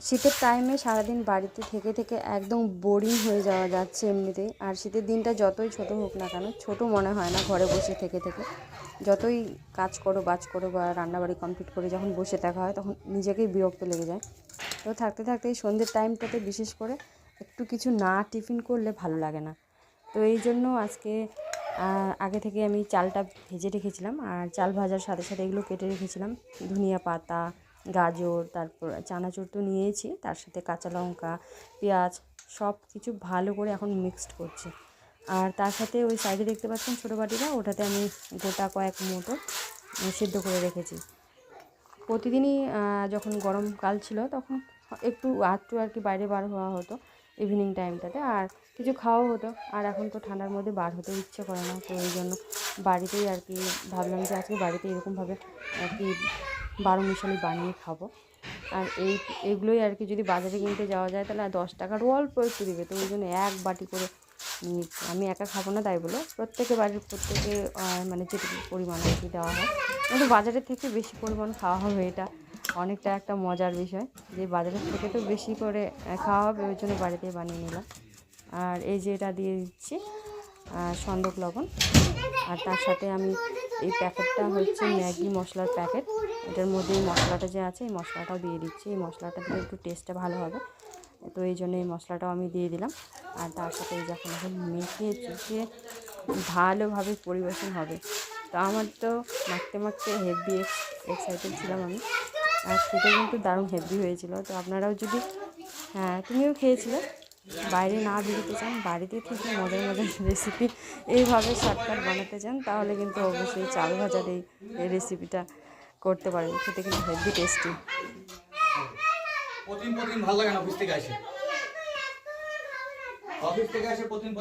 শীতের টাইমে সারাদিন বাড়িতে থেকে থেকে একদম বোরিং হয়ে যাওয়া যাচ্ছে এমনিতেই। আর শীতের দিনটা যতই ছোট হোক না কেন, ছোট মনে হয় না ঘরে বসে থেকে থেকে। যতই কাজ করো বাজ করো বা রান্নাবাড়ি কমপ্লিট করে যখন বসে থাকা হয় তখন নিজেকেই বিরক্ত লেগে যায়। তো থাকতে থাকতে এই সন্ধ্যের টাইমটাতে বিশেষ করে একটু কিছু না টিফিন করলে ভালো লাগে না। তো এই জন্য আজকে আগে থেকে আমি চালটা ভেজে রেখেছিলাম, আর চাল ভাজার সাথে সাথে এগুলো কেটে রেখেছিলাম। ধনিয়া পাতা, গাজর, তারপর চানাচুর তো নিয়েছি, তার সাথে কাঁচা লঙ্কা, পেঁয়াজ সব কিছু ভালো করে এখন মিক্সড করছি। আর তার সাথে ওই সাইডে দেখতে পাচ্ছেন ছোটো বাটিটা, ওটাতে আমি গোটা কয়েক মুঠো সিদ্ধ করে রেখেছি। প্রতিদিনই যখন গরমকাল ছিল তখন একটু আধটু আর কি বাইরে বার হওয়া হতো ইভিনিং টাইমটাতে, আর কিছু খাওয়া হতো। আর এখন তো ঠান্ডার মধ্যে বার হতে ইচ্ছে করে না, তো এই জন্য বাড়িতেই আর কি ভাবলাম যে আজকে বাড়িতে এরকমভাবে আর কি বারো মিশালি বানিয়ে খাবো। আর এইগুলোই আর কি যদি বাজারে কিনতে যাওয়া যায় তাহলে 10 টাকারও অল্প একটু দেবে, তো ওই জন্য এক বাটি করে নিচ্ছি। আমি একা খাবো না তাই বলে প্রত্যেকে বাড়ির প্রত্যেকে মানে যেটুকু পরিমাণ আর কি দেওয়া হয়, কিন্তু বাজারের থেকে বেশি পরিমাণ খাওয়া হবে, এটা অনেকটা একটা মজার বিষয় যে বাজারের থেকে তো বেশি করে খাওয়া হবে, ওই জন্য বাড়িতেই বানিয়ে নিলাম। আর এই যে এটা দিয়ে দিচ্ছি সন্দক লবণ। আর তার সাথে আমি এই প্যাকেটটা হচ্ছে ম্যাগি মশলার প্যাকেট, এটার মধ্যে এই মশলাটা যে আছে এই মশলাটাও দিয়ে দিচ্ছি। এই মশলাটা দিলে একটু টেস্টটা ভালো হবে, তো এই জন্য এই মশলাটাও আমি দিয়ে দিলাম। আর তার সাথে এই যখন এখন মেখে চুষে ভালোভাবে পরিবেশন হবে। তো আমার তো মাখতে মাখতে হেভি এক্সাইটেড ছিলাম আমি, আর খেতে কিন্তু দারুণ হেভি হয়েছিল। তো আপনারাও যদি তুমিও খেয়েছিলে, বাইরে না বেরোতে চান, বাড়িতে থেকে মজার মজার রেসিপি এইভাবে শর্টকাট বানাতে চান, তাহলে কিন্তু অবশ্যই চাল ভাজার এই রেসিপিটা করতে পারেন। খেতে কিন্তু হেভি টেস্টি। প্রতিদিন ভালো লাগে না, অফিস থেকে আসে প্রতিদিন